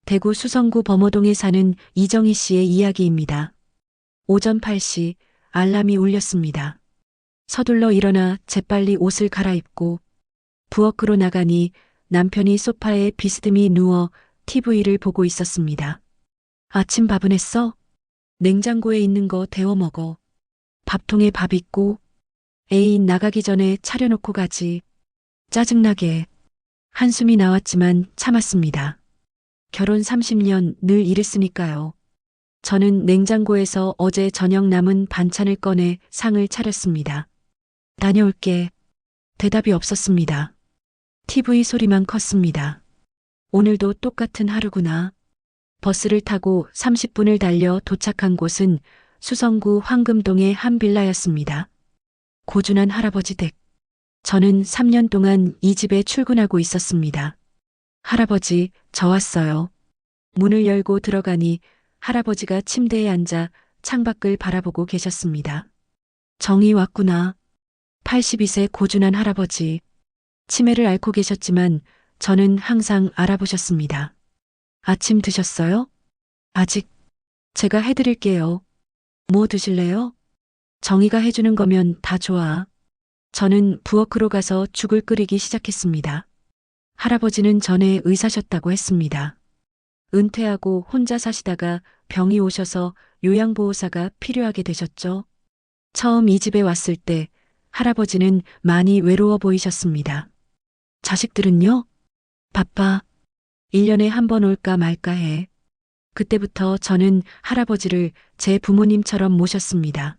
대구 수성구 범어동에 사는 이정희 씨의 이야기입니다. 오전 8시 알람이 울렸습니다. 서둘러 일어나 재빨리 옷을 갈아입고 부엌으로 나가니 남편이 소파에 비스듬히 누워 TV를 보고 있었습니다. 아침 밥은 했어? 냉장고에 있는 거 데워 먹어. 밥통에 밥 있고 애인 나가기 전에 차려놓고 가지. 짜증나게. 한숨이 나왔지만 참았습니다. 결혼 30년 늘 이랬으니까요. 저는 냉장고에서 어제 저녁 남은 반찬을 꺼내 상을 차렸습니다. 다녀올게. 대답이 없었습니다. TV 소리만 컸습니다. 오늘도 똑같은 하루구나. 버스를 타고 30분을 달려 도착한 곳은 수성구 황금동의 한 빌라였습니다. 고준한 할아버지 댁. 저는 3년 동안 이 집에 출근하고 있었습니다. 할아버지, 저 왔어요. 문을 열고 들어가니 할아버지가 침대에 앉아 창밖을 바라보고 계셨습니다. 정이 왔구나. 82세 고준한 할아버지. 치매를 앓고 계셨지만 저는 항상 알아보셨습니다. 아침 드셨어요? 아직. 제가 해드릴게요. 뭐 드실래요? 정이가 해주는 거면 다 좋아. 저는 부엌으로 가서 죽을 끓이기 시작했습니다. 할아버지는 전에 의사셨다고 했습니다. 은퇴하고 혼자 사시다가 병이 오셔서 요양보호사가 필요하게 되셨죠. 처음 이 집에 왔을 때 할아버지는 많이 외로워 보이셨습니다. 자식들은요? 바빠. 1년에 한 번 올까 말까 해. 그때부터 저는 할아버지를 제 부모님처럼 모셨습니다.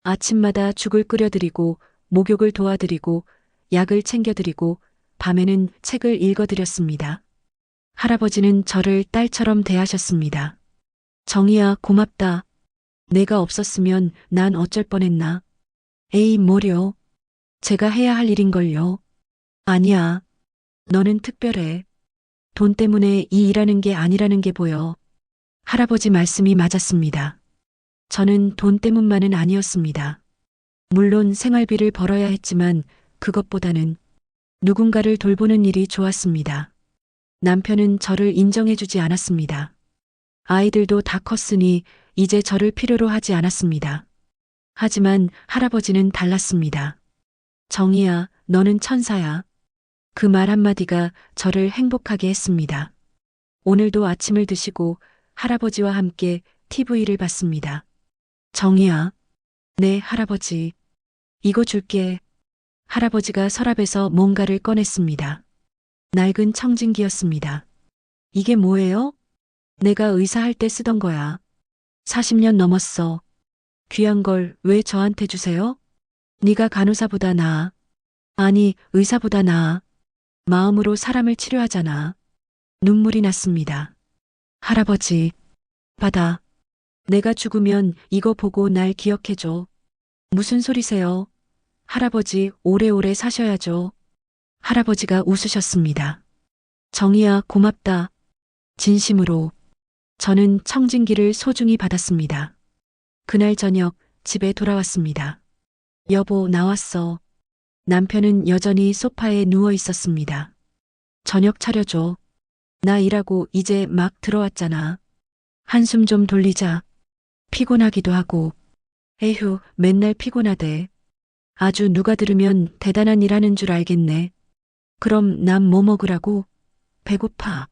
아침마다 죽을 끓여드리고 목욕을 도와드리고 약을 챙겨드리고 밤에는 책을 읽어드렸습니다. 할아버지는 저를 딸처럼 대하셨습니다. 정이야, 고맙다. 내가 없었으면 난 어쩔 뻔했나. 에이, 뭐려. 제가 해야 할 일인걸요. 아니야. 너는 특별해. 돈 때문에 이 일하는 게 아니라는 게 보여. 할아버지 말씀이 맞았습니다. 저는 돈 때문만은 아니었습니다. 물론 생활비를 벌어야 했지만 그것보다는 누군가를 돌보는 일이 좋았습니다. 남편은 저를 인정해주지 않았습니다. 아이들도 다 컸으니 이제 저를 필요로 하지 않았습니다. 하지만 할아버지는 달랐습니다. 정이야, 너는 천사야. 그 말 한마디가 저를 행복하게 했습니다. 오늘도 아침을 드시고 할아버지와 함께 TV를 봤습니다. 정이야. 네, 할아버지. 이거 줄게. 할아버지가 서랍에서 뭔가를 꺼냈습니다. 낡은 청진기였습니다. 이게 뭐예요? 내가 의사할 때 쓰던 거야. 40년 넘었어. 귀한 걸 왜 저한테 주세요? 네가 간호사보다 나아. 아니, 의사보다 나아. 마음으로 사람을 치료하잖아. 눈물이 났습니다. 할아버지, 받아. 내가 죽으면 이거 보고 날 기억해줘. 무슨 소리세요? 할아버지, 오래오래 사셔야죠. 할아버지가 웃으셨습니다. 정이야, 고맙다. 진심으로. 저는 청진기를 소중히 받았습니다. 그날 저녁 집에 돌아왔습니다. 여보, 나왔어. 남편은 여전히 소파에 누워 있었습니다. 저녁 차려줘. 나 일하고 이제 막 들어왔잖아. 한숨 좀 돌리자. 피곤하기도 하고. 에휴, 맨날 피곤하대. 아주 누가 들으면 대단한 일 하는 줄 알겠네. 그럼 난 뭐 먹으라고? 배고파.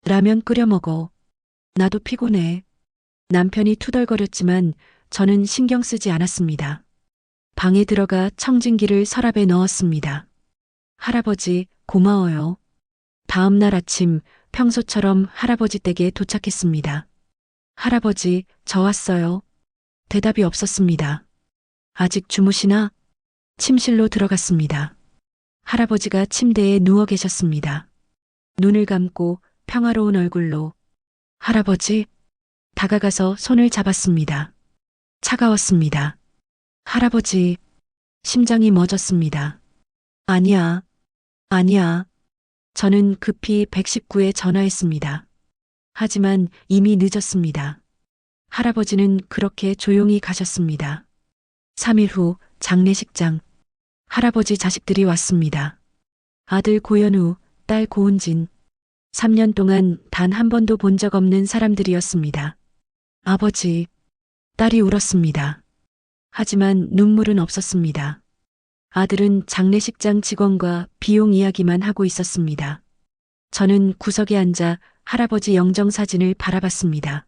라면 끓여 먹어. 나도 피곤해. 남편이 투덜거렸지만 저는 신경 쓰지 않았습니다. 방에 들어가 청진기를 서랍에 넣었습니다. 할아버지, 고마워요. 다음 날 아침 평소처럼 할아버지 댁에 도착했습니다. 할아버지, 저 왔어요. 대답이 없었습니다. 아직 주무시나? 침실로 들어갔습니다. 할아버지가 침대에 누워 계셨습니다. 눈을 감고 평화로운 얼굴로. 할아버지, 다가가서 손을 잡았습니다. 차가웠습니다. 할아버지, 심장이 멎었습니다. 아니야, 아니야. 저는 급히 119에 전화했습니다. 하지만 이미 늦었습니다. 할아버지는 그렇게 조용히 가셨습니다. 3일 후 장례식장. 할아버지 자식들이 왔습니다. 아들 고현우, 딸 고은진. 3년 동안 단 한 번도 본 적 없는 사람들이었습니다. 아버지, 딸이 울었습니다. 하지만 눈물은 없었습니다. 아들은 장례식장 직원과 비용 이야기만 하고 있었습니다. 저는 구석에 앉아 할아버지 영정 사진을 바라봤습니다.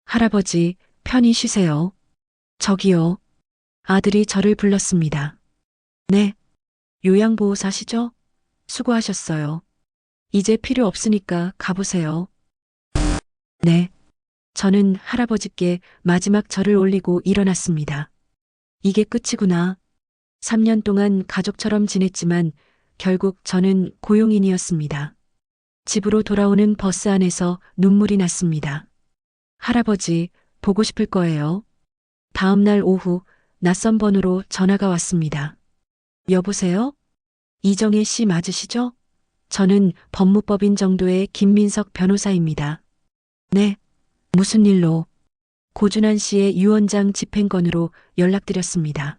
할아버지, 편히 쉬세요. 저기요. 아들이 저를 불렀습니다. 네. 요양보호사시죠? 수고하셨어요. 이제 필요 없으니까 가보세요. 네. 저는 할아버지께 마지막 절을 올리고 일어났습니다. 이게 끝이구나. 3년 동안 가족처럼 지냈지만 결국 저는 고용인이었습니다. 집으로 돌아오는 버스 안에서 눈물이 났습니다. 할아버지, 보고 싶을 거예요. 다음 날 오후 낯선 번호로 전화가 왔습니다. 여보세요? 이정혜 씨 맞으시죠? 저는 법무법인 정도의 김민석 변호사입니다. 네. 무슨 일로? 고준환 씨의 유언장 집행건으로 연락드렸습니다.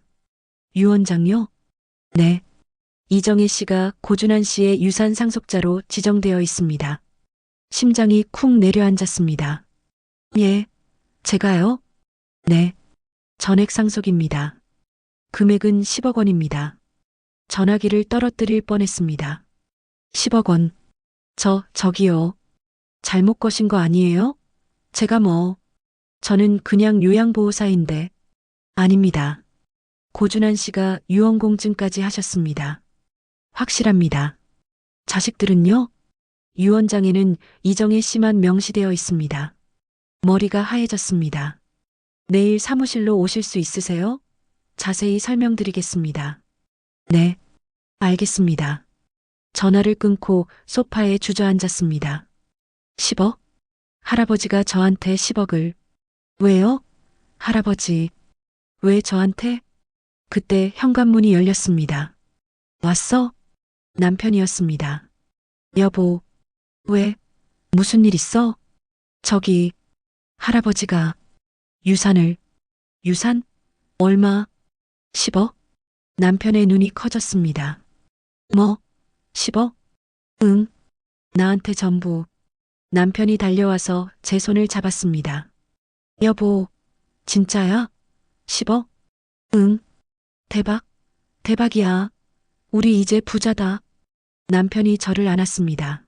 유언장요? 네. 이정혜 씨가 고준환 씨의 유산 상속자로 지정되어 있습니다. 심장이 쿵 내려앉았습니다. 예. 제가요? 네. 전액 상속입니다. 금액은 10억 원입니다. 전화기를 떨어뜨릴 뻔했습니다. 10억 원. 저기요. 잘못 거신 거 아니에요? 제가 저는 그냥 요양보호사인데. 아닙니다. 고준환 씨가 유언공증까지 하셨습니다. 확실합니다. 자식들은요? 유언장에는 이정혜 씨만 명시되어 있습니다. 머리가 하얘졌습니다. 내일 사무실로 오실 수 있으세요? 자세히 설명드리겠습니다. 네, 알겠습니다. 전화를 끊고 소파에 주저앉았습니다. 10억? 할아버지가 저한테 10억을. 왜요? 할아버지, 왜 저한테? 그때 현관문이 열렸습니다. 왔어? 남편이었습니다. 여보, 왜? 무슨 일 있어? 저기, 할아버지가 유산을. 유산? 얼마? 10억? 남편의 눈이 커졌습니다. 뭐? 10억? 응. 나한테 전부. 남편이 달려와서 제 손을 잡았습니다. 여보, 진짜야? 10억? 응. 대박. 대박이야. 우리 이제 부자다. 남편이 저를 안았습니다.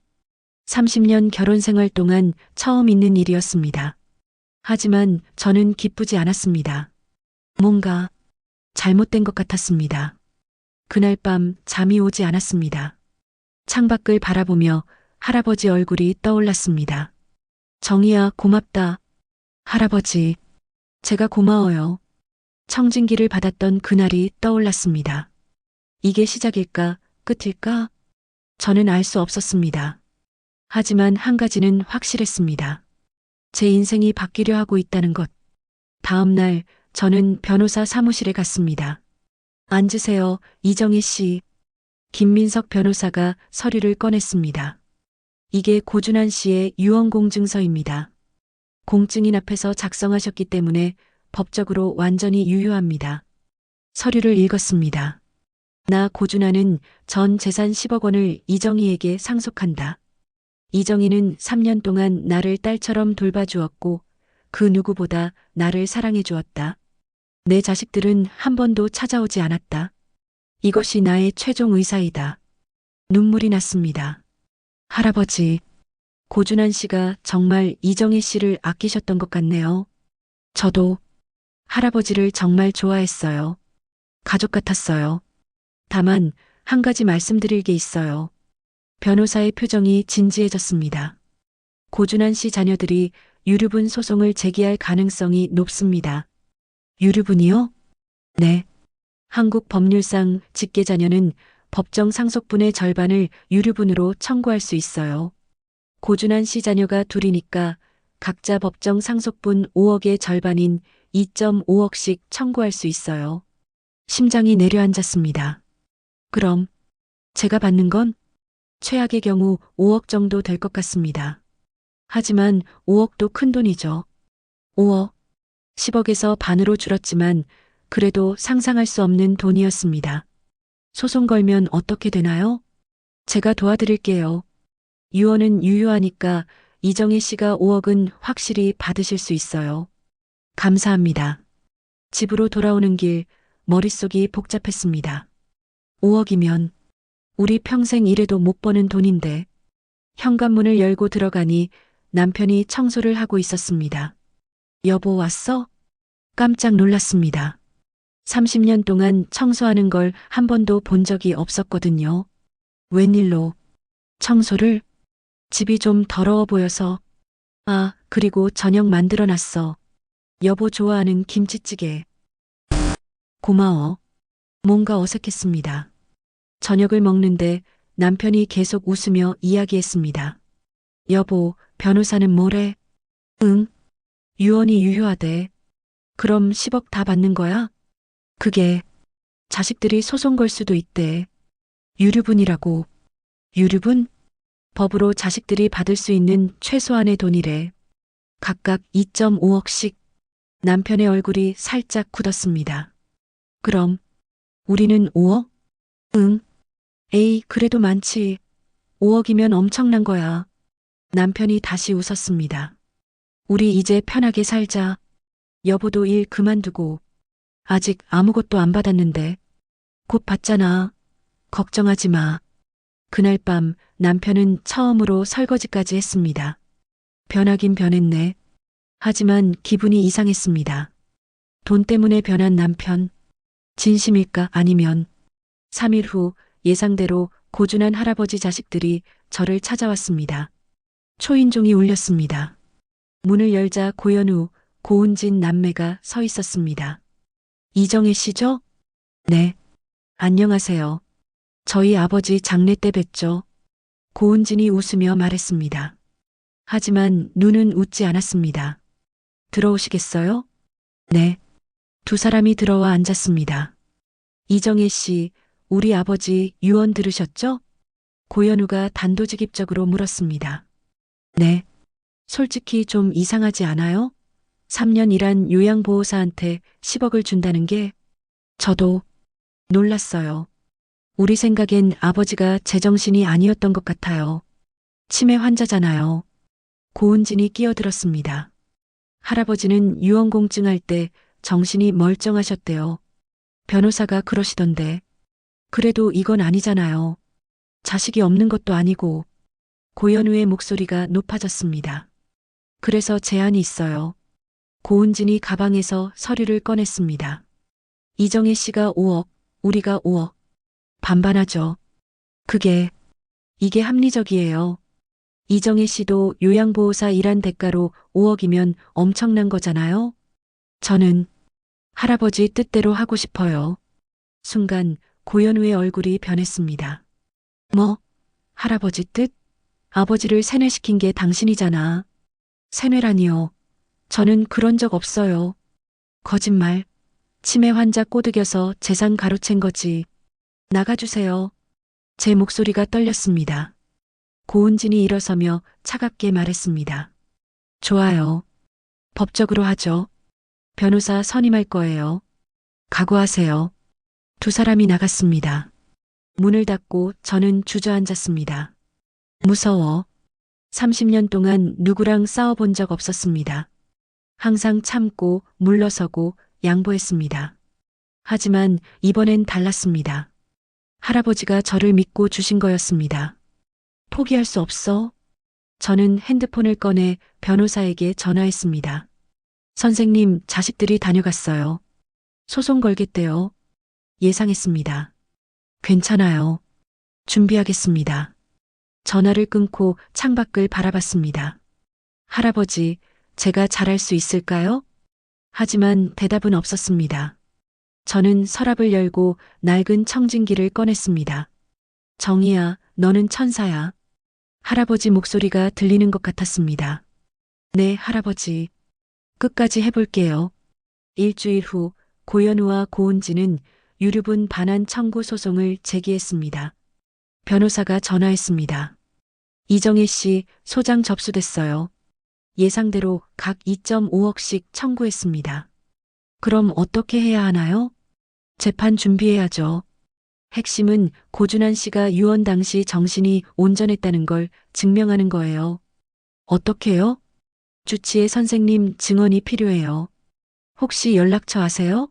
30년 결혼 생활 동안 처음 있는 일이었습니다. 하지만 저는 기쁘지 않았습니다. 뭔가 잘못된 것 같았습니다. 그날 밤 잠이 오지 않았습니다. 창밖을 바라보며 할아버지 얼굴이 떠올랐습니다. 정희야, 고맙다. 할아버지, 제가 고마워요. 청진기를 받았던 그날이 떠올랐습니다. 이게 시작일까, 끝일까? 저는 알 수 없었습니다. 하지만 한 가지는 확실했습니다. 제 인생이 바뀌려 하고 있다는 것. 다음 날 저는 변호사 사무실에 갔습니다. 앉으세요, 이정혜 씨. 김민석 변호사가 서류를 꺼냈습니다. 이게 고준환 씨의 유언공증서입니다. 공증인 앞에서 작성하셨기 때문에 법적으로 완전히 유효합니다. 서류를 읽었습니다. 나 고준환은 전 재산 10억 원을 이정희에게 상속한다. 이정희는 3년 동안 나를 딸처럼 돌봐주었고 그 누구보다 나를 사랑해 주었다. 내 자식들은 한 번도 찾아오지 않았다. 이것이 나의 최종 의사이다. 눈물이 났습니다. 할아버지, 고준환 씨가 정말 이정혜 씨를 아끼셨던 것 같네요. 저도 할아버지를 정말 좋아했어요. 가족 같았어요. 다만 한 가지 말씀드릴 게 있어요. 변호사의 표정이 진지해졌습니다. 고준환 씨 자녀들이 유류분 소송을 제기할 가능성이 높습니다. 유류분이요? 네. 한국 법률상 직계자녀는 법정 상속분의 절반을 유류분으로 청구할 수 있어요. 고준환 씨 자녀가 둘이니까 각자 법정 상속분 5억의 절반인 2.5억씩 청구할 수 있어요. 심장이 내려앉았습니다. 그럼 제가 받는 건 최악의 경우 5억 정도 될 것 같습니다. 하지만 5억도 큰 돈이죠. 5억, 10억에서 반으로 줄었지만 그래도 상상할 수 없는 돈이었습니다. 소송 걸면 어떻게 되나요? 제가 도와드릴게요. 유언은 유효하니까 이정혜 씨가 5억은 확실히 받으실 수 있어요. 감사합니다. 집으로 돌아오는 길 머릿속이 복잡했습니다. 5억이면 우리 평생 일해도 못 버는 돈인데 현관문을 열고 들어가니 남편이 청소를 하고 있었습니다. 여보 왔어? 깜짝 놀랐습니다. 30년 동안 청소하는 걸 한 번도 본 적이 없었거든요. 웬일로 청소를? 집이 좀 더러워 보여서. 아, 그리고 저녁 만들어 놨어. 여보 좋아하는 김치찌개. 고마워. 뭔가 어색했습니다. 저녁을 먹는데 남편이 계속 웃으며 이야기했습니다. 여보, 변호사는 뭐래? 응, 유언이 유효하대. 그럼 10억 다 받는 거야? 그게 자식들이 소송 걸 수도 있대. 유류분이라고. 유류분? 법으로 자식들이 받을 수 있는 최소한의 돈이래. 각각 2.5억씩. 남편의 얼굴이 살짝 굳었습니다. 그럼 우리는 5억? 응. 에이, 그래도 많지. 5억이면 엄청난 거야. 남편이 다시 웃었습니다. 우리 이제 편하게 살자. 여보도 일 그만두고. 아직 아무것도 안 받았는데. 곧 받잖아. 걱정하지 마. 그날 밤 남편은 처음으로 설거지까지 했습니다. 변하긴 변했네. 하지만 기분이 이상했습니다. 돈 때문에 변한 남편. 진심일까 아니면 3일 후 예상대로 고준한 할아버지 자식들이 저를 찾아왔습니다. 초인종이 울렸습니다. 문을 열자 고연우, 고은진 남매가 서 있었습니다. 이정혜 씨죠? 네. 안녕하세요. 저희 아버지 장례 때 뵀죠. 고은진이 웃으며 말했습니다. 하지만 눈은 웃지 않았습니다. 들어오시겠어요? 네. 두 사람이 들어와 앉았습니다. 이정혜 씨, 우리 아버지 유언 들으셨죠? 고연우가 단도직입적으로 물었습니다. 네. 솔직히 좀 이상하지 않아요? 3년 일한 요양보호사한테 10억을 준다는 게 저도 놀랐어요. 우리 생각엔 아버지가 제정신이 아니었던 것 같아요. 치매 환자잖아요. 고은진이 끼어들었습니다. 할아버지는 유언공증 할 때 정신이 멀쩡하셨대요. 변호사가 그러시던데. 그래도 이건 아니잖아요. 자식이 없는 것도 아니고. 고연우의 목소리가 높아졌습니다. 그래서 제안이 있어요. 고은진이 가방에서 서류를 꺼냈습니다. 이정혜 씨가 5억, 우리가 5억. 반반하죠. 이게 합리적이에요. 이정혜 씨도 요양보호사 일한 대가로 5억이면 엄청난 거잖아요. 저는 할아버지 뜻대로 하고 싶어요. 순간 고연우의 얼굴이 변했습니다. 뭐? 할아버지 뜻? 아버지를 세뇌시킨 게 당신이잖아. 세뇌라니요. 저는 그런 적 없어요. 거짓말. 치매 환자 꼬드겨서 재산 가로챈 거지. 나가주세요. 제 목소리가 떨렸습니다. 고은진이 일어서며 차갑게 말했습니다. 좋아요. 법적으로 하죠. 변호사 선임할 거예요. 각오하세요. 두 사람이 나갔습니다. 문을 닫고 저는 주저앉았습니다. 무서워. 30년 동안 누구랑 싸워본 적 없었습니다. 항상 참고 물러서고 양보했습니다. 하지만 이번엔 달랐습니다. 할아버지가 저를 믿고 주신 거였습니다. 포기할 수 없어. 저는 핸드폰을 꺼내 변호사에게 전화했습니다. 선생님, 자식들이 다녀갔어요. 소송 걸겠대요. 예상했습니다. 괜찮아요. 준비하겠습니다. 전화를 끊고 창밖을 바라봤습니다. 할아버지, 제가 잘할 수 있을까요? 하지만 대답은 없었습니다. 저는 서랍을 열고 낡은 청진기를 꺼냈습니다. 정희야, 너는 천사야. 할아버지 목소리가 들리는 것 같았습니다. 네, 할아버지. 끝까지 해볼게요. 일주일 후 고연우와 고은진은 유류분 반환 청구 소송을 제기했습니다. 변호사가 전화했습니다. 이정혜 씨, 소장 접수됐어요. 예상대로 각 2.5억씩 청구했습니다. 그럼 어떻게 해야 하나요? 재판 준비해야죠. 핵심은 고준한 씨가 유언 당시 정신이 온전했다는 걸 증명하는 거예요. 어떻게요? 주치의 선생님 증언이 필요해요. 혹시 연락처 아세요?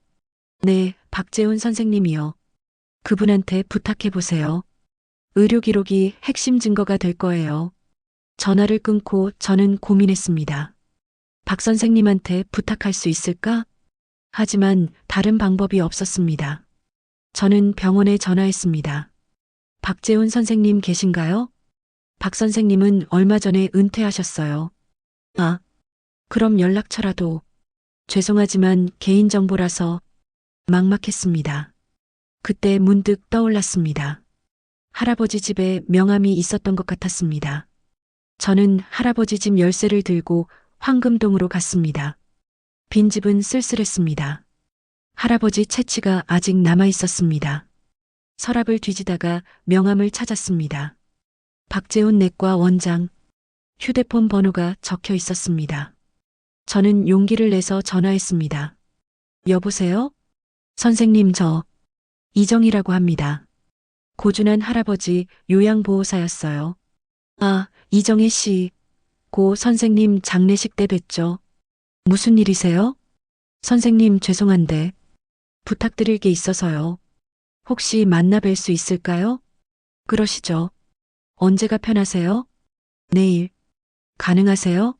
네, 박재훈 선생님이요. 그분한테 부탁해 보세요. 의료 기록이 핵심 증거가 될 거예요. 전화를 끊고 저는 고민했습니다. 박 선생님한테 부탁할 수 있을까? 하지만 다른 방법이 없었습니다. 저는 병원에 전화했습니다. 박재훈 선생님 계신가요? 박 선생님은 얼마 전에 은퇴하셨어요. 아, 그럼 연락처라도. 죄송하지만 개인정보라서 막막했습니다. 그때 문득 떠올랐습니다. 할아버지 집에 명함이 있었던 것 같았습니다. 저는 할아버지 집 열쇠를 들고 황금동으로 갔습니다. 빈집은 쓸쓸했습니다. 할아버지 채취가 아직 남아 있었습니다. 서랍을 뒤지다가 명함을 찾았습니다. 박재훈 내과 원장, 휴대폰 번호가 적혀 있었습니다. 저는 용기를 내서 전화했습니다. 여보세요? 선생님, 저 이정이라고 합니다. 고준한 할아버지 요양보호사였어요. 아, 이정혜 씨. 고 선생님 장례식 때 뵀죠. 무슨 일이세요? 선생님 죄송한데 부탁드릴 게 있어서요. 혹시 만나 뵐 수 있을까요? 그러시죠. 언제가 편하세요? 내일. 가능하세요?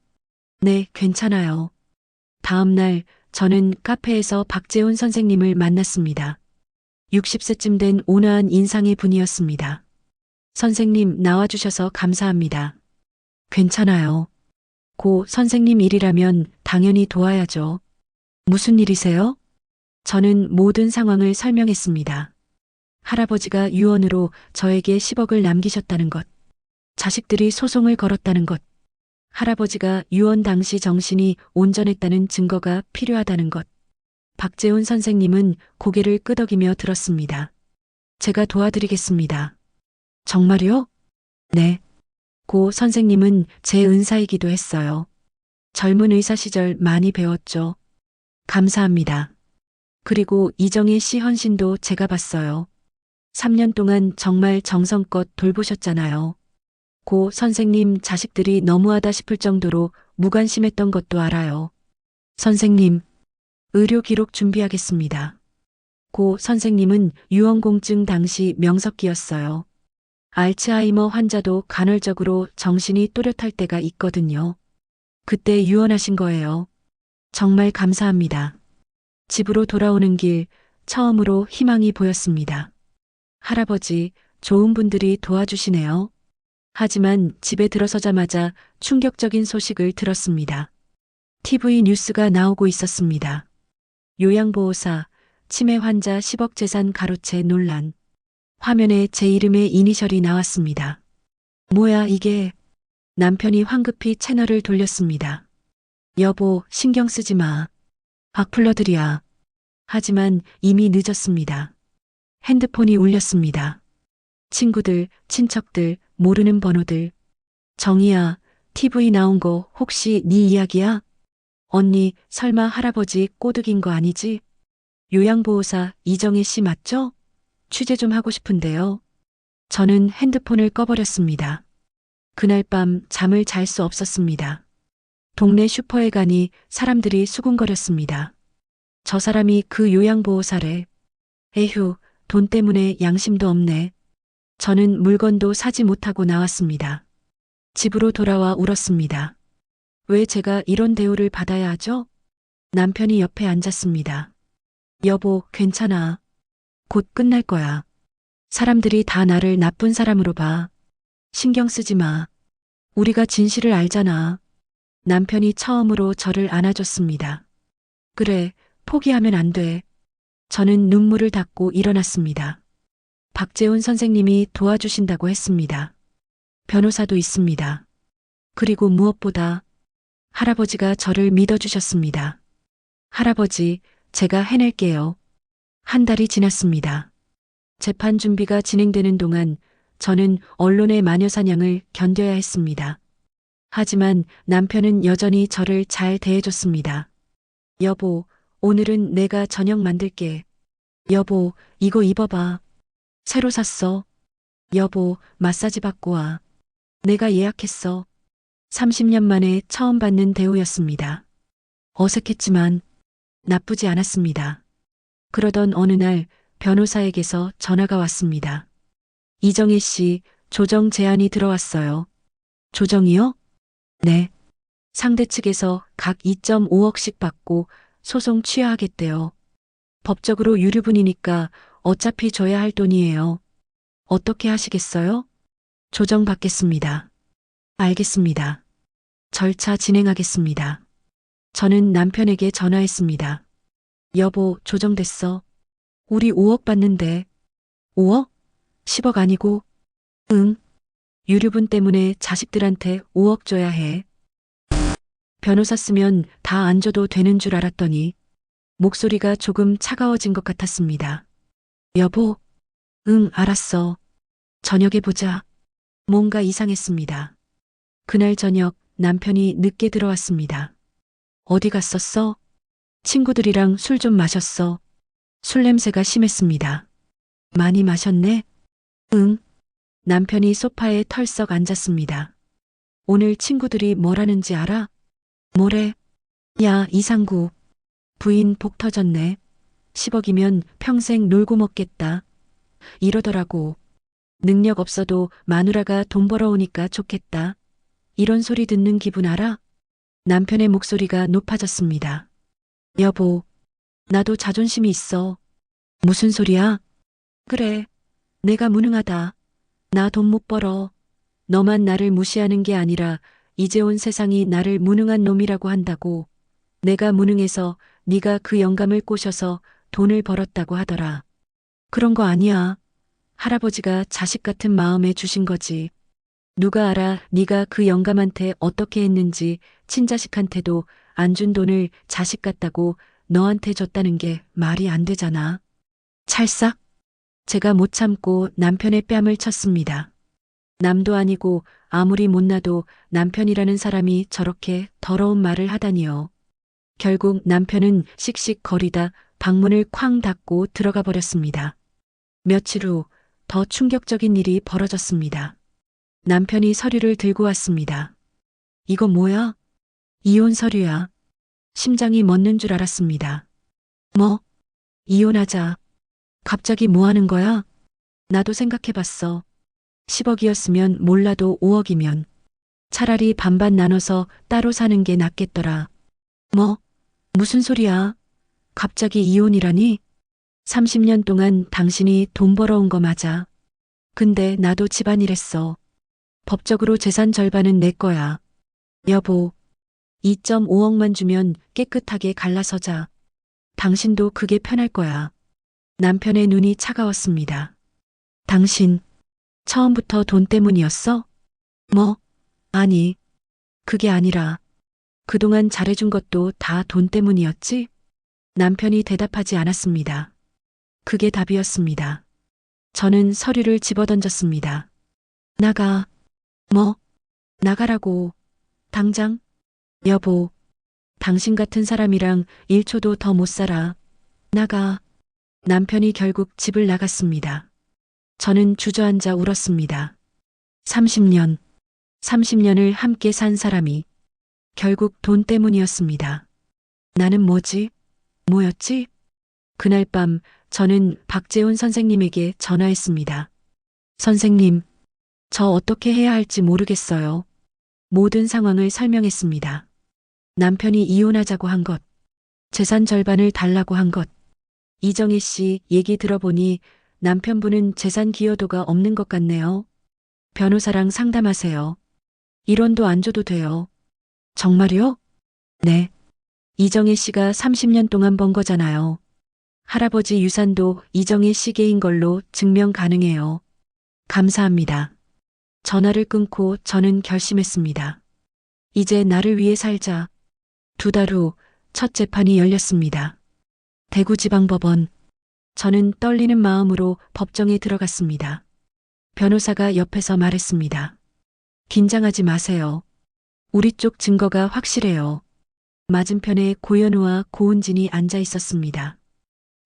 네, 괜찮아요. 다음 날 저는 카페에서 박재훈 선생님을 만났습니다. 60세쯤 된 온화한 인상의 분이었습니다. 선생님 나와주셔서 감사합니다. 괜찮아요. 고 선생님 일이라면 당연히 도와야죠. 무슨 일이세요? 저는 모든 상황을 설명했습니다. 할아버지가 유언으로 저에게 10억을 남기셨다는 것, 자식들이 소송을 걸었다는 것, 할아버지가 유언 당시 정신이 온전했다는 증거가 필요하다는 것. 박재훈 선생님은 고개를 끄덕이며 들었습니다. 제가 도와드리겠습니다. 정말요? 네. 고 선생님은 제 은사이기도 했어요. 젊은 의사 시절 많이 배웠죠. 감사합니다. 그리고 이정혜 씨 헌신도 제가 봤어요. 3년 동안 정말 정성껏 돌보셨잖아요. 고 선생님 자식들이 너무하다 싶을 정도로 무관심했던 것도 알아요. 선생님, 의료 기록 준비하겠습니다. 고 선생님은 유언공증 당시 명석기였어요. 알츠하이머 환자도 간헐적으로 정신이 또렷할 때가 있거든요. 그때 유언하신 거예요. 정말 감사합니다. 집으로 돌아오는 길 처음으로 희망이 보였습니다. 할아버지, 좋은 분들이 도와주시네요. 하지만 집에 들어서자마자 충격적인 소식을 들었습니다. TV 뉴스가 나오고 있었습니다. 요양보호사, 치매 환자 10억 재산 가로채 논란. 화면에 제 이름의 이니셜이 나왔습니다. 뭐야 이게? 남편이 황급히 채널을 돌렸습니다. 여보, 신경 쓰지 마. 악플러들이야. 하지만 이미 늦었습니다. 핸드폰이 울렸습니다. 친구들, 친척들, 모르는 번호들. 정희야, TV 나온 거 혹시 네 이야기야? 언니, 설마 할아버지 꼬드긴 거 아니지? 요양보호사 이정혜 씨 맞죠? 취재 좀 하고 싶은데요. 저는 핸드폰을 꺼버렸습니다. 그날 밤 잠을 잘 수 없었습니다. 동네 슈퍼에 가니 사람들이 수군거렸습니다. 저 사람이 그 요양보호사래. 에휴, 돈 때문에 양심도 없네. 저는 물건도 사지 못하고 나왔습니다. 집으로 돌아와 울었습니다. 왜 제가 이런 대우를 받아야 하죠? 남편이 옆에 앉았습니다. 여보, 괜찮아. 곧 끝날 거야. 사람들이 다 나를 나쁜 사람으로 봐. 신경 쓰지 마. 우리가 진실을 알잖아. 남편이 처음으로 저를 안아줬습니다. 그래, 포기하면 안 돼. 저는 눈물을 닦고 일어났습니다. 박재훈 선생님이 도와주신다고 했습니다. 변호사도 있습니다. 그리고 무엇보다 할아버지가 저를 믿어주셨습니다. 할아버지, 제가 해낼게요. 한 달이 지났습니다. 재판 준비가 진행되는 동안 저는 언론의 마녀사냥을 견뎌야 했습니다. 하지만 남편은 여전히 저를 잘 대해줬습니다. 여보, 오늘은 내가 저녁 만들게. 여보, 이거 입어봐. 새로 샀어. 여보, 마사지 받고 와. 내가 예약했어. 30년 만에 처음 받는 대우였습니다. 어색했지만 나쁘지 않았습니다. 그러던 어느 날 변호사에게서 전화가 왔습니다. 이정혜 씨, 조정 제안이 들어왔어요. 조정이요? 네. 상대 측에서 각 2.5억씩 받고 소송 취하하겠대요. 법적으로 유류분이니까 어차피 줘야 할 돈이에요. 어떻게 하시겠어요? 조정받겠습니다. 알겠습니다. 절차 진행하겠습니다. 저는 남편에게 전화했습니다. 여보, 조정됐어. 우리 5억 받는데. 5억? 10억 아니고? 응. 유류분 때문에 자식들한테 5억 줘야 해. 변호사 쓰면 다 안 줘도 되는 줄 알았더니 목소리가 조금 차가워진 것 같았습니다. 여보, 응, 알았어. 저녁에 보자. 뭔가 이상했습니다. 그날 저녁 남편이 늦게 들어왔습니다. 어디 갔었어? 친구들이랑 술 좀 마셨어. 술 냄새가 심했습니다. 많이 마셨네? 응. 남편이 소파에 털썩 앉았습니다. 오늘 친구들이 뭐라는지 알아? 뭐래? 야, 이상구. 부인 복 터졌네. 10억이면 평생 놀고 먹겠다. 이러더라고. 능력 없어도 마누라가 돈 벌어오니까 좋겠다. 이런 소리 듣는 기분 알아? 남편의 목소리가 높아졌습니다. 여보, 나도 자존심이 있어. 무슨 소리야? 그래, 내가 무능하다. 나 돈 못 벌어. 너만 나를 무시하는 게 아니라 이제 온 세상이 나를 무능한 놈이라고 한다고. 내가 무능해서 네가 그 영감을 꼬셔서 돈을 벌었다고 하더라. 그런 거 아니야. 할아버지가 자식 같은 마음에 주신 거지. 누가 알아 네가 그 영감한테 어떻게 했는지. 친자식한테도 안 준 돈을 자식 같다고 너한테 줬다는 게 말이 안 되잖아. 찰싹? 제가 못 참고 남편의 뺨을 쳤습니다. 남도 아니고 아무리 못나도 남편이라는 사람이 저렇게 더러운 말을 하다니요. 결국 남편은 씩씩거리다 방문을 쾅 닫고 들어가 버렸습니다. 며칠 후 더 충격적인 일이 벌어졌습니다. 남편이 서류를 들고 왔습니다. 이거 뭐야? 이혼 서류야. 심장이 멎는 줄 알았습니다. 뭐? 이혼하자. 갑자기 뭐 하는 거야? 나도 생각해봤어. 10억이었으면 몰라도 5억이면 차라리 반반 나눠서 따로 사는 게 낫겠더라. 뭐? 무슨 소리야? 갑자기 이혼이라니? 30년 동안 당신이 돈 벌어온 거 맞아. 근데 나도 집안일 했어. 법적으로 재산 절반은 내 거야. 여보, 2.5억만 주면 깨끗하게 갈라서자. 당신도 그게 편할 거야. 남편의 눈이 차가웠습니다. 당신, 처음부터 돈 때문이었어? 뭐? 아니, 그게 아니라, 그동안 잘해준 것도 다 돈 때문이었지? 남편이 대답하지 않았습니다. 그게 답이었습니다. 저는 서류를 집어던졌습니다. 나가. 뭐? 나가라고. 당장? 여보, 당신 같은 사람이랑 1초도 더 못 살아. 나가. 남편이 결국 집을 나갔습니다. 저는 주저앉아 울었습니다. 30년, 30년을 함께 산 사람이 결국 돈 때문이었습니다. 나는 뭐지? 뭐였지? 그날 밤 저는 박재훈 선생님에게 전화했습니다. 선생님, 저 어떻게 해야 할지 모르겠어요. 모든 상황을 설명했습니다. 남편이 이혼하자고 한 것, 재산 절반을 달라고 한 것. 이정혜 씨 얘기 들어보니 남편분은 재산 기여도가 없는 것 같네요. 변호사랑 상담하세요. 1원도 안 줘도 돼요. 정말요? 네. 이정혜 씨가 30년 동안 번 거잖아요. 할아버지 유산도 이정혜 씨계인 걸로 증명 가능해요. 감사합니다. 전화를 끊고 저는 결심했습니다. 이제 나를 위해 살자. 2달 후 첫 재판이 열렸습니다. 대구지방법원. 저는 떨리는 마음으로 법정에 들어갔습니다. 변호사가 옆에서 말했습니다. 긴장하지 마세요. 우리 쪽 증거가 확실해요. 맞은편에 고현우와 고은진이 앉아 있었습니다.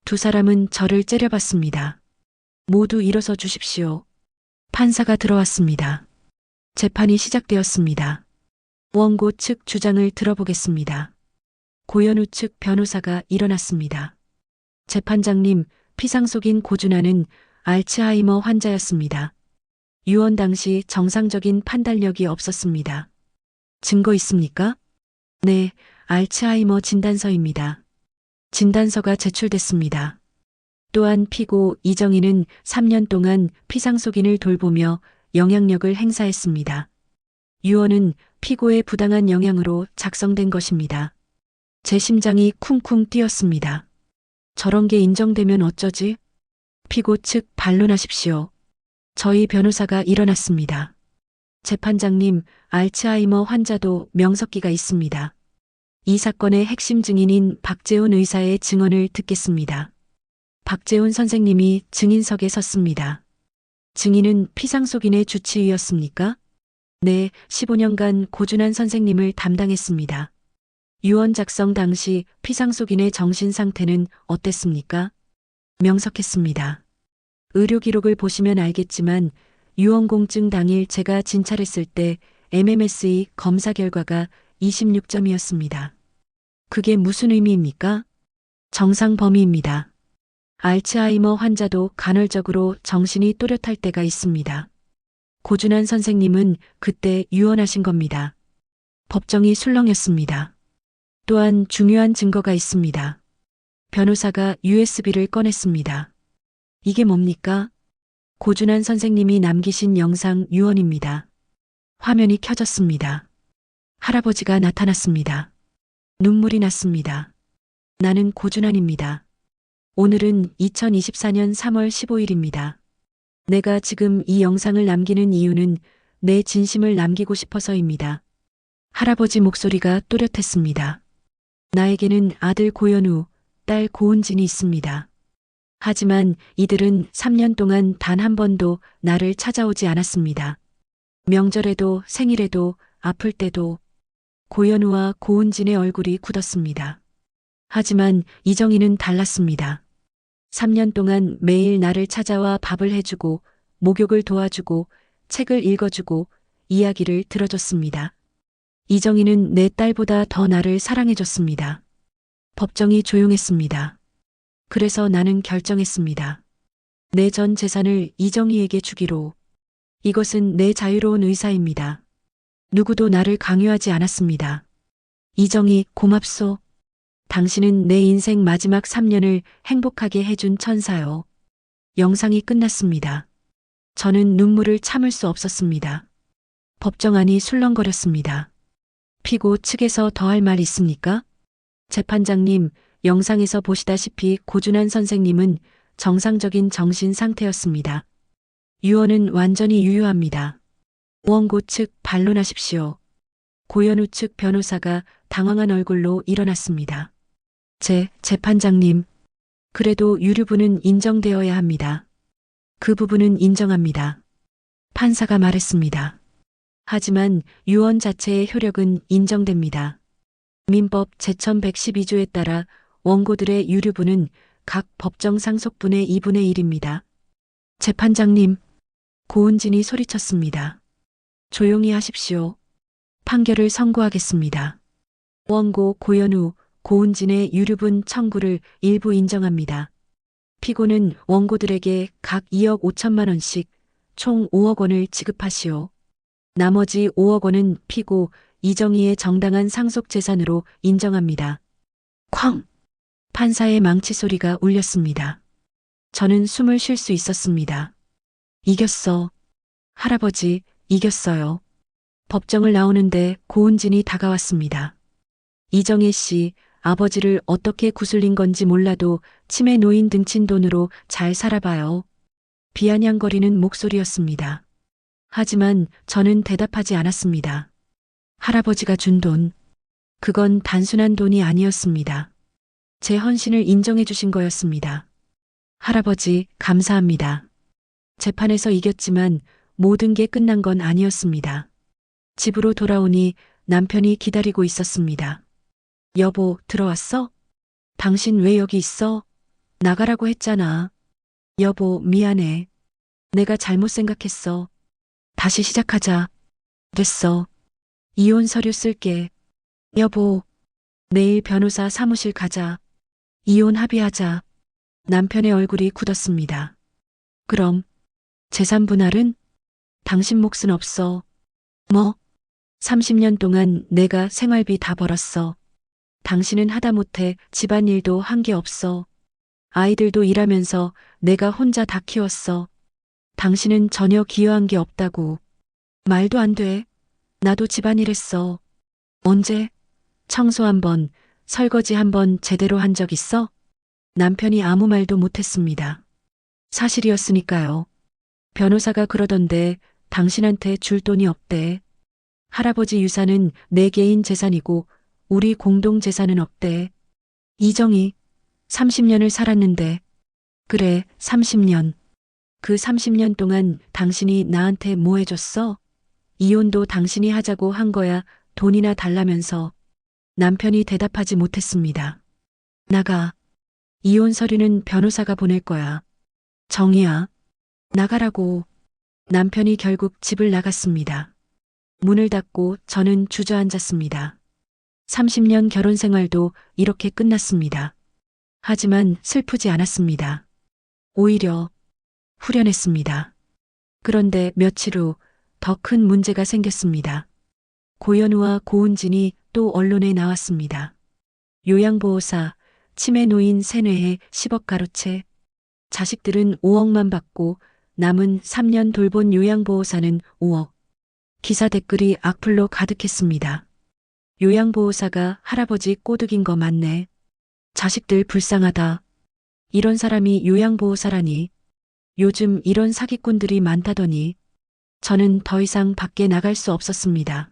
두 사람은 저를 째려봤습니다. 모두 일어서 주십시오. 판사가 들어왔습니다. 재판이 시작되었습니다. 원고 측 주장을 들어보겠습니다. 고현우 측 변호사가 일어났습니다. 재판장님, 피상속인 고준하는 알츠하이머 환자였습니다. 유언 당시 정상적인 판단력이 없었습니다. 증거 있습니까? 네, 알츠하이머 진단서입니다. 진단서가 제출됐습니다. 또한 피고 이정희는 3년 동안 피상속인을 돌보며 영향력을 행사했습니다. 유언은 피고의 부당한 영향으로 작성된 것입니다. 제 심장이 쿵쿵 뛰었습니다. 저런 게 인정되면 어쩌지? 피고 측 반론하십시오. 저희 변호사가 일어났습니다. 재판장님, 알츠하이머 환자도 명석기가 있습니다. 이 사건의 핵심 증인인 박재훈 의사의 증언을 듣겠습니다. 박재훈 선생님이 증인석에 섰습니다. 증인은 피상속인의 주치의였습니까? 네, 15년간 고준한 선생님을 담당했습니다. 유언 작성 당시 피상속인의 정신 상태는 어땠습니까? 명석했습니다. 의료 기록을 보시면 알겠지만 유언공증 당일 제가 진찰했을 때 MMSE 검사 결과가 26점이었습니다. 그게 무슨 의미입니까? 정상 범위입니다. 알츠하이머 환자도 간헐적으로 정신이 또렷할 때가 있습니다. 고준한 선생님은 그때 유언하신 겁니다. 법정이 술렁였습니다. 또한 중요한 증거가 있습니다. 변호사가 USB를 꺼냈습니다. 이게 뭡니까? 고준한 선생님이 남기신 영상 유언입니다. 화면이 켜졌습니다. 할아버지가 나타났습니다. 눈물이 났습니다. 나는 고준한입니다. 오늘은 2024년 3월 15일입니다. 내가 지금 이 영상을 남기는 이유는 내 진심을 남기고 싶어서입니다. 할아버지 목소리가 또렷했습니다. 나에게는 아들 고현우, 딸 고은진이 있습니다. 하지만 이들은 3년 동안 단 한 번도 나를 찾아오지 않았습니다. 명절에도 생일에도 아플 때도 고현우와 고은진의 얼굴이 굳었습니다. 하지만 이정희는 달랐습니다. 3년 동안 매일 나를 찾아와 밥을 해주고 목욕을 도와주고 책을 읽어주고 이야기를 들어줬습니다. 이정희는 내 딸보다 더 나를 사랑해줬습니다. 법정이 조용했습니다. 그래서 나는 결정했습니다. 내 전 재산을 이정희에게 주기로. 이것은 내 자유로운 의사입니다. 누구도 나를 강요하지 않았습니다. 이정희, 고맙소. 당신은 내 인생 마지막 3년을 행복하게 해준 천사요. 영상이 끝났습니다. 저는 눈물을 참을 수 없었습니다. 법정 안이 술렁거렸습니다. 피고 측에서 더할 말 있습니까? 재판장님, 영상에서 보시다시피 고준한 선생님은 정상적인 정신 상태였습니다. 유언은 완전히 유효합니다. 원고 측 반론하십시오. 고현우 측 변호사가 당황한 얼굴로 일어났습니다. 재판장님, 그래도 유류분은 인정되어야 합니다. 그 부분은 인정합니다. 판사가 말했습니다. 하지만 유언 자체의 효력은 인정됩니다. 민법 제1112조에 따라 원고들의 유류분은 각 법정 상속분의 2분의 1입니다. 재판장님, 고은진이 소리쳤습니다. 조용히 하십시오. 판결을 선고하겠습니다. 원고 고현우, 고은진의 유류분 청구를 일부 인정합니다. 피고는 원고들에게 각 2억 5천만 원씩 총 5억 원을 지급하시오. 나머지 5억 원은 피고 이정희의 정당한 상속 재산으로 인정합니다. 쾅! 판사의 망치 소리가 울렸습니다. 저는 숨을 쉴 수 있었습니다. 이겼어. 할아버지, 이겼어요. 법정을 나오는데 고은진이 다가왔습니다. 이정혜 씨, 아버지를 어떻게 구슬린 건지 몰라도 치매 노인 등친 돈으로 잘 살아봐요. 비아냥거리는 목소리였습니다. 하지만 저는 대답하지 않았습니다. 할아버지가 준 돈, 그건 단순한 돈이 아니었습니다. 제 헌신을 인정해 주신 거였습니다. 할아버지, 감사합니다. 재판에서 이겼지만 모든 게 끝난 건 아니었습니다. 집으로 돌아오니 남편이 기다리고 있었습니다. 여보, 들어왔어? 당신 왜 여기 있어? 나가라고 했잖아. 여보, 미안해. 내가 잘못 생각했어. 다시 시작하자. 됐어. 이혼 서류 쓸게. 여보, 내일 변호사 사무실 가자. 이혼 합의하자. 남편의 얼굴이 굳었습니다. 그럼 재산 분할은? 당신 몫은 없어. 뭐? 30년 동안 내가 생활비 다 벌었어. 당신은 하다못해 집안일도 한 게 없어. 아이들도 일하면서 내가 혼자 다 키웠어. 당신은 전혀 기여한 게 없다고. 말도 안 돼. 나도 집안일 했어. 언제? 청소 한 번, 설거지 한 번 제대로 한 적 있어? 남편이 아무 말도 못했습니다. 사실이었으니까요. 변호사가 그러던데 당신한테 줄 돈이 없대. 할아버지 유산은 내 개인 재산이고 우리 공동 재산은 없대. 이정희, 30년을 살았는데. 그래, 30년. 그 30년 동안 당신이 나한테 뭐 해줬어? 이혼도 당신이 하자고 한 거야. 돈이나 달라면서. 남편이 대답하지 못했습니다. 나가. 이혼 서류는 변호사가 보낼 거야. 정희야, 나가라고. 남편이 결국 집을 나갔습니다. 문을 닫고 저는 주저앉았습니다. 30년 결혼 생활도 이렇게 끝났습니다. 하지만 슬프지 않았습니다. 오히려 후련했습니다. 그런데 며칠 후 더 큰 문제가 생겼습니다. 고현우와 고은진이 또 언론에 나왔습니다. 요양보호사, 치매 노인 세뇌에 10억 가로채, 자식들은 5억만 받고 남은 3년 돌본 요양보호사는 5억. 기사 댓글이 악플로 가득했습니다. 요양보호사가 할아버지 꼬드긴 거 맞네. 자식들 불쌍하다. 이런 사람이 요양보호사라니. 요즘 이런 사기꾼들이 많다더니. 저는 더 이상 밖에 나갈 수 없었습니다.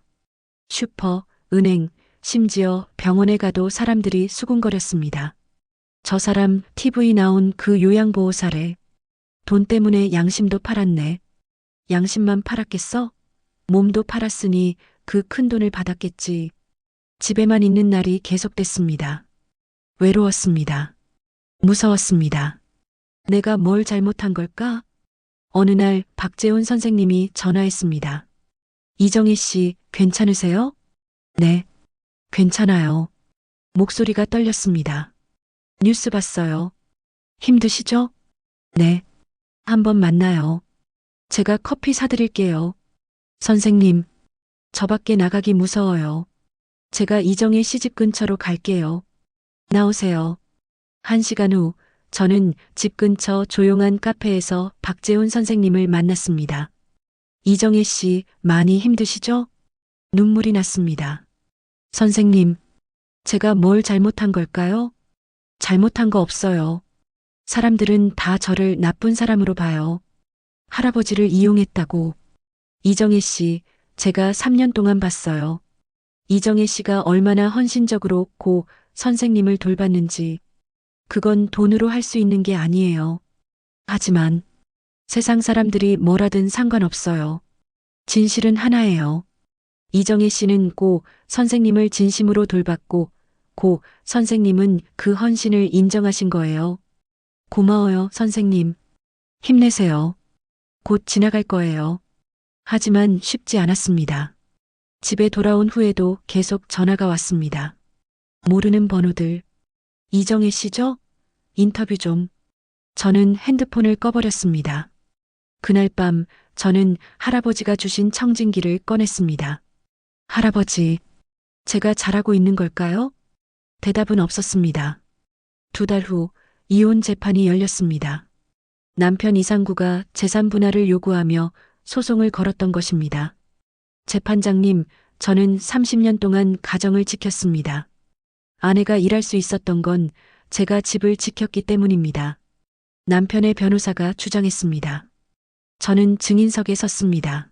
슈퍼, 은행, 심지어 병원에 가도 사람들이 수군거렸습니다. 저 사람 TV 나온 그 요양보호사래. 돈 때문에 양심도 팔았네. 양심만 팔았겠어? 몸도 팔았으니 그 큰 돈을 받았겠지. 집에만 있는 날이 계속됐습니다. 외로웠습니다. 무서웠습니다. 내가 뭘 잘못한 걸까? 어느 날 박재훈 선생님이 전화했습니다. 이정희 씨, 괜찮으세요? 네, 괜찮아요. 목소리가 떨렸습니다. 뉴스 봤어요. 힘드시죠? 네. 한번 만나요. 제가 커피 사드릴게요. 선생님, 저 밖에 나가기 무서워요. 제가 이정희 시집 근처로 갈게요. 나오세요. 1시간 후 저는 집 근처 조용한 카페에서 박재훈 선생님을 만났습니다. 이정희 씨, 많이 힘드시죠? 눈물이 났습니다. 선생님, 제가 뭘 잘못한 걸까요? 잘못한 거 없어요. 사람들은 다 저를 나쁜 사람으로 봐요. 할아버지를 이용했다고. 이정희 씨, 제가 3년 동안 봤어요. 이정희 씨가 얼마나 헌신적으로 고 선생님을 돌봤는지. 그건 돈으로 할 수 있는 게 아니에요. 하지만 세상 사람들이 뭐라든 상관없어요. 진실은 하나예요. 이정희 씨는 고 선생님을 진심으로 돌봤고 고 선생님은 그 헌신을 인정하신 거예요. 고마워요, 선생님. 힘내세요. 곧 지나갈 거예요. 하지만 쉽지 않았습니다. 집에 돌아온 후에도 계속 전화가 왔습니다. 모르는 번호들. 이정희 씨죠? 인터뷰 좀. 저는 핸드폰을 꺼버렸습니다. 그날 밤 저는 할아버지가 주신 청진기를 꺼냈습니다. 할아버지, 제가 잘하고 있는 걸까요? 대답은 없었습니다. 2달 후 이혼 재판이 열렸습니다. 남편 이상구가 재산 분할을 요구하며 소송을 걸었던 것입니다. 재판장님, 저는 30년 동안 가정을 지켰습니다. 아내가 일할 수 있었던 건 제가 집을 지켰기 때문입니다. 남편의 변호사가 주장했습니다. 저는 증인석에 섰습니다.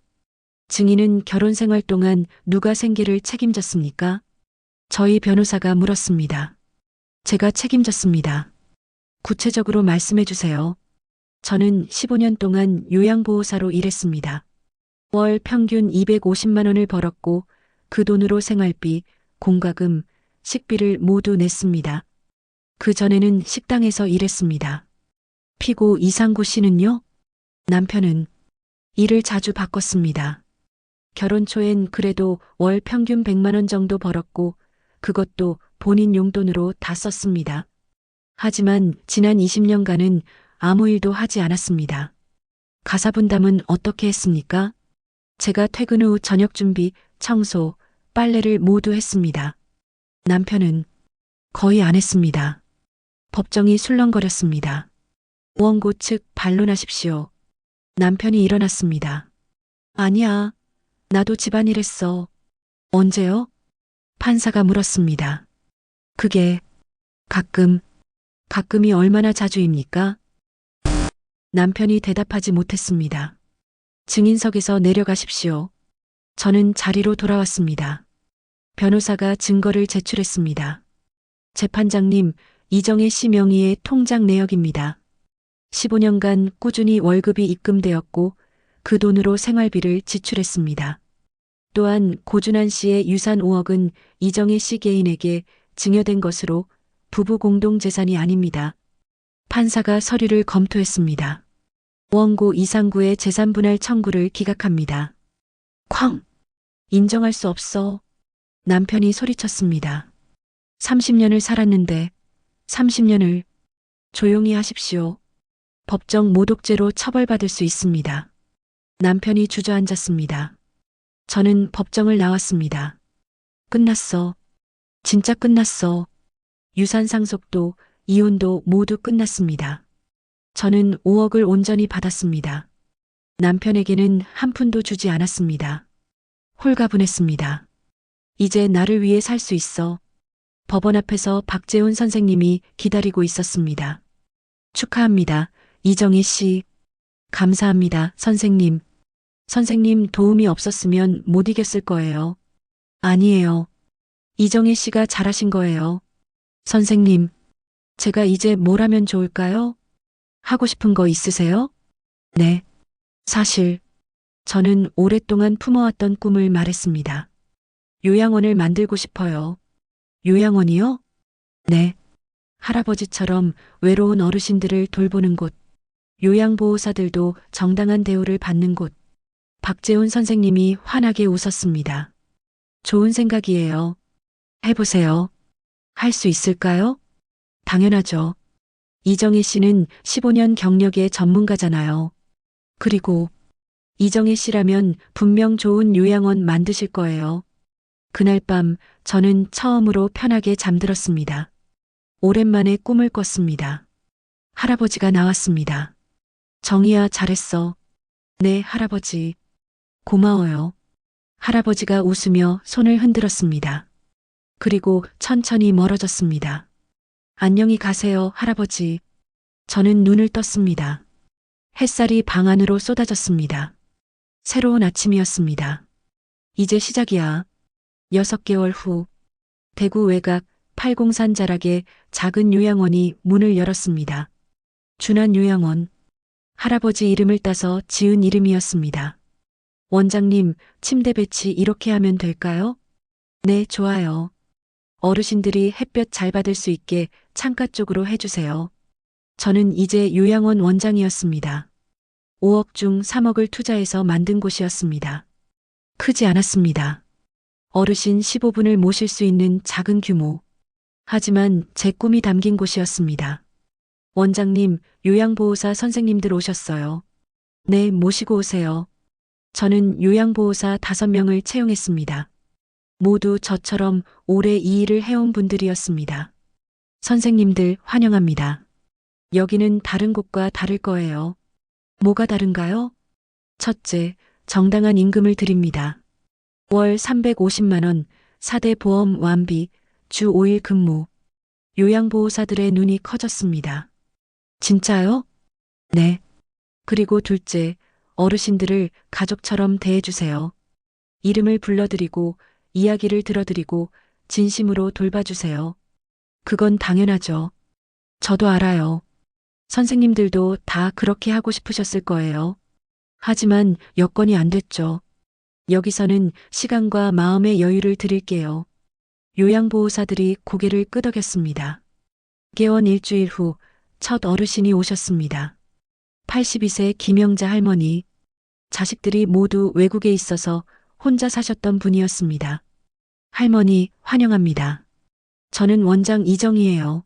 증인은 결혼 생활 동안 누가 생계를 책임졌습니까? 저희 변호사가 물었습니다. 제가 책임졌습니다. 구체적으로 말씀해 주세요. 저는 15년 동안 요양보호사로 일했습니다. 월 평균 250만 원을 벌었고 그 돈으로 생활비, 공과금, 식비를 모두 냈습니다. 그 전에는 식당에서 일했습니다. 피고 이상구 씨는요? 남편은 일을 자주 바꿨습니다. 결혼 초엔 그래도 월 평균 100만 원 정도 벌었고 그것도 본인 용돈으로 다 썼습니다. 하지만 지난 20년간은 아무 일도 하지 않았습니다. 가사 분담은 어떻게 했습니까? 제가 퇴근 후 저녁 준비, 청소, 빨래를 모두 했습니다. 남편은 거의 안 했습니다. 법정이 술렁거렸습니다. 원고 측 반론하십시오. 남편이 일어났습니다. 아니야. 나도 집안일 했어. 언제요? 판사가 물었습니다. 그게 가끔이 얼마나 자주입니까? 남편이 대답하지 못했습니다. 증인석에서 내려가십시오. 저는 자리로 돌아왔습니다. 변호사가 증거를 제출했습니다. 재판장님, 이정혜 씨 명의의 통장 내역입니다. 15년간 꾸준히 월급이 입금되었고 그 돈으로 생활비를 지출했습니다. 또한 고준환 씨의 유산 5억은 이정혜 씨 개인에게 증여된 것으로 부부 공동 재산이 아닙니다. 판사가 서류를 검토했습니다. 원고 이상구의 재산 분할 청구를 기각합니다. 쾅! 인정할 수 없어. 남편이 소리쳤습니다. 30년을 살았는데 30년을 조용히 하십시오. 법정 모독죄로 처벌받을 수 있습니다. 남편이 주저앉았습니다. 저는 법정을 나왔습니다. 끝났어. 진짜 끝났어. 유산 상속도 이혼도 모두 끝났습니다. 저는 5억을 온전히 받았습니다. 남편에게는 한 푼도 주지 않았습니다. 홀가분했습니다. 이제 나를 위해 살 수 있어. 법원 앞에서 박재훈 선생님이 기다리고 있었습니다. 축하합니다. 이정희 씨. 감사합니다, 선생님. 선생님 도움이 없었으면 못 이겼을 거예요. 아니에요. 이정희 씨가 잘하신 거예요. 선생님, 제가 이제 뭘 하면 좋을까요? 하고 싶은 거 있으세요? 네. 사실, 저는 오랫동안 품어왔던 꿈을 말했습니다. 요양원을 만들고 싶어요. 요양원이요? 네. 할아버지처럼 외로운 어르신들을 돌보는 곳. 요양보호사들도 정당한 대우를 받는 곳. 박재훈 선생님이 환하게 웃었습니다. 좋은 생각이에요. 해보세요. 할 수 있을까요? 당연하죠. 이정희 씨는 15년 경력의 전문가잖아요. 그리고 이정희 씨라면 분명 좋은 요양원 만드실 거예요. 그날 밤 저는 처음으로 편하게 잠들었습니다. 오랜만에 꿈을 꿨습니다. 할아버지가 나왔습니다. 정희야, 잘했어. 네, 할아버지. 고마워요. 할아버지가 웃으며 손을 흔들었습니다. 그리고 천천히 멀어졌습니다. 안녕히 가세요, 할아버지. 저는 눈을 떴습니다. 햇살이 방 안으로 쏟아졌습니다. 새로운 아침이었습니다. 이제 시작이야. 6개월 후, 대구 외곽 팔공산 자락의 작은 요양원이 문을 열었습니다. 준한 요양원. 할아버지 이름을 따서 지은 이름이었습니다. 원장님, 침대 배치 이렇게 하면 될까요? 네, 좋아요. 어르신들이 햇볕 잘 받을 수 있게 창가 쪽으로 해주세요. 저는 이제 요양원 원장이었습니다. 5억 중 3억을 투자해서 만든 곳이었습니다. 크지 않았습니다. 어르신 15분을 모실 수 있는 작은 규모. 하지만 제 꿈이 담긴 곳이었습니다. 원장님, 요양보호사 선생님들 오셨어요. 네, 모시고 오세요. 저는 요양보호사 5명을 채용했습니다. 모두 저처럼 오래 이 일을 해온 분들이었습니다. 선생님들 환영합니다. 여기는 다른 곳과 다를 거예요. 뭐가 다른가요? 첫째, 정당한 임금을 드립니다. 월 350만 원, 4대 보험 완비, 주 5일 근무. 요양보호사들의 눈이 커졌습니다. 진짜요? 네. 그리고 둘째, 어르신들을 가족처럼 대해주세요. 이름을 불러드리고 이야기를 들어드리고 진심으로 돌봐주세요. 그건 당연하죠. 저도 알아요. 선생님들도 다 그렇게 하고 싶으셨을 거예요. 하지만 여건이 안 됐죠. 여기서는 시간과 마음의 여유를 드릴게요. 요양보호사들이 고개를 끄덕였습니다. 개원 일주일 후 첫 어르신이 오셨습니다. 82세 김영자 할머니. 자식들이 모두 외국에 있어서 혼자 사셨던 분이었습니다. 할머니, 환영합니다. 저는 원장 이정희예요.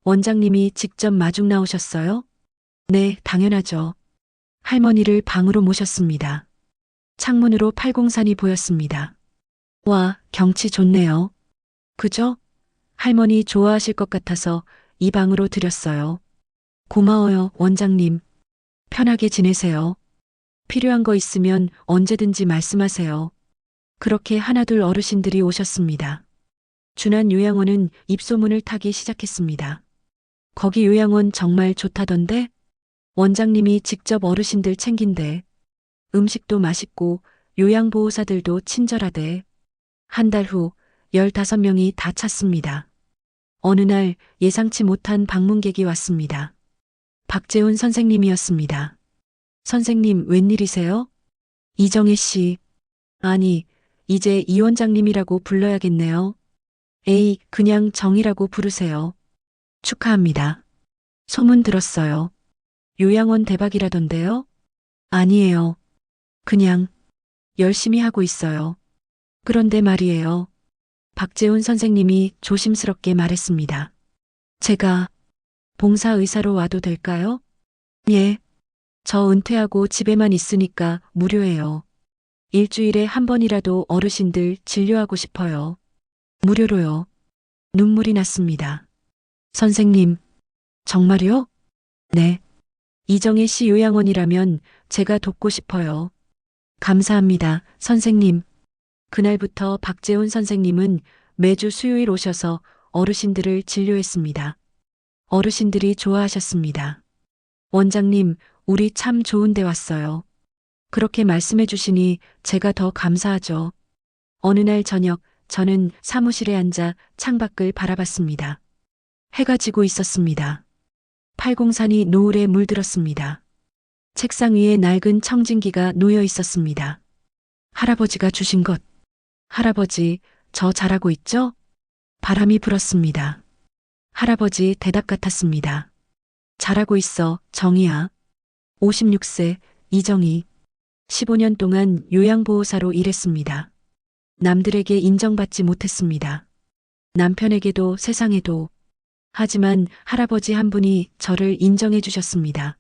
원장님이 직접 마중 나오셨어요? 네, 당연하죠. 할머니를 방으로 모셨습니다. 창문으로 팔공산이 보였습니다. 와, 경치 좋네요. 그죠? 할머니 좋아하실 것 같아서 이 방으로 드렸어요. 고마워요, 원장님. 편하게 지내세요. 필요한 거 있으면 언제든지 말씀하세요. 그렇게 하나둘 어르신들이 오셨습니다. 준한 요양원은 입소문을 타기 시작했습니다. 거기 요양원 정말 좋다던데? 원장님이 직접 어르신들 챙긴대. 음식도 맛있고 요양보호사들도 친절하대. 한 달 후 15명이 다 찼습니다. 어느 날 예상치 못한 방문객이 왔습니다. 박재훈 선생님이었습니다. 선생님, 웬일이세요? 이정혜 씨. 아니, 이제 이 원장님이라고 불러야겠네요. 에이, 그냥 정이라고 부르세요. 축하합니다. 소문 들었어요. 요양원 대박이라던데요? 아니에요. 그냥 열심히 하고 있어요. 그런데 말이에요. 박재훈 선생님이 조심스럽게 말했습니다. 제가 봉사의사로 와도 될까요? 예. 저 은퇴하고 집에만 있으니까 무료예요. 일주일에 한 번이라도 어르신들 진료하고 싶어요. 무료로요. 눈물이 났습니다. 선생님, 정말요? 네. 이정혜 씨 요양원이라면 제가 돕고 싶어요. 감사합니다, 선생님. 그날부터 박재훈 선생님은 매주 수요일 오셔서 어르신들을 진료했습니다. 어르신들이 좋아하셨습니다. 원장님, 우리 참 좋은 데 왔어요. 그렇게 말씀해 주시니 제가 더 감사하죠. 어느 날 저녁, 저는 사무실에 앉아 창밖을 바라봤습니다. 해가 지고 있었습니다. 팔공산이 노을에 물들었습니다. 책상 위에 낡은 청진기가 놓여 있었습니다. 할아버지가 주신 것. 할아버지, 저 잘하고 있죠? 바람이 불었습니다. 할아버지 대답 같았습니다. 잘하고 있어, 정희야. 56세, 이정희. 15년 동안 요양보호사로 일했습니다. 남들에게 인정받지 못했습니다. 남편에게도 세상에도. 하지만 할아버지 한 분이 저를 인정해 주셨습니다.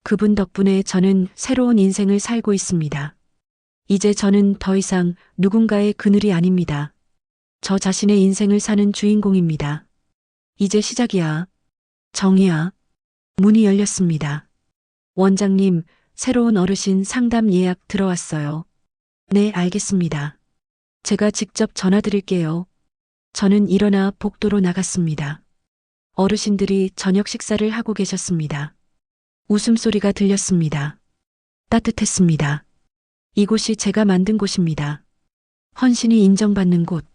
그분 덕분에 저는 새로운 인생을 살고 있습니다. 이제 저는 더 이상 누군가의 그늘이 아닙니다. 저 자신의 인생을 사는 주인공입니다. 이제 시작이야. 정희야. 문이 열렸습니다. 원장님, 새로운 어르신 상담 예약 들어왔어요. 네, 알겠습니다. 제가 직접 전화 드릴게요. 저는 일어나 복도로 나갔습니다. 어르신들이 저녁 식사를 하고 계셨습니다. 웃음소리가 들렸습니다. 따뜻했습니다. 이곳이 제가 만든 곳입니다. 헌신이 인정받는 곳.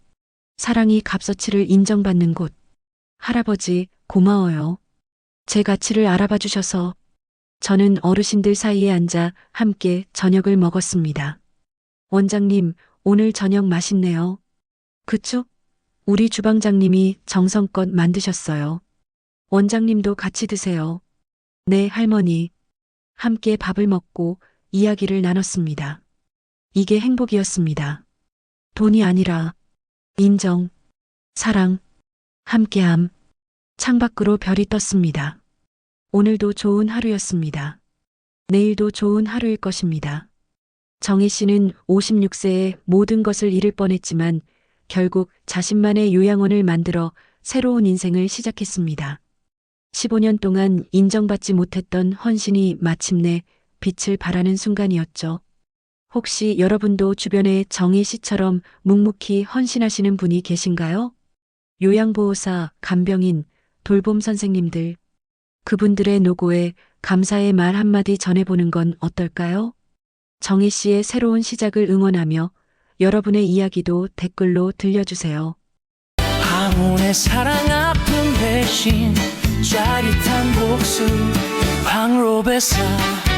사랑이 값어치를 인정받는 곳. 할아버지, 고마워요. 제 가치를 알아봐 주셔서. 저는 어르신들 사이에 앉아 함께 저녁을 먹었습니다. 원장님, 오늘 저녁 맛있네요. 그쵸? 우리 주방장님이 정성껏 만드셨어요. 원장님도 같이 드세요. 네, 할머니. 함께 밥을 먹고 이야기를 나눴습니다. 이게 행복이었습니다. 돈이 아니라 인정, 사랑, 함께함. 창밖으로 별이 떴습니다. 오늘도 좋은 하루였습니다. 내일도 좋은 하루일 것입니다. 정희 씨는 56세에 모든 것을 잃을 뻔했지만 결국 자신만의 요양원을 만들어 새로운 인생을 시작했습니다. 15년 동안 인정받지 못했던 헌신이 마침내 빛을 발하는 순간이었죠. 혹시 여러분도 주변에 정희 씨처럼 묵묵히 헌신하시는 분이 계신가요? 요양보호사, 간병인, 돌봄 선생님들, 그분들의 노고에 감사의 말 한마디 전해보는 건 어떨까요? 정희 씨의 새로운 시작을 응원하며 여러분의 이야기도 댓글로 들려주세요. 황혼의 사랑 아픈 배신 짜릿한 복수 황로베사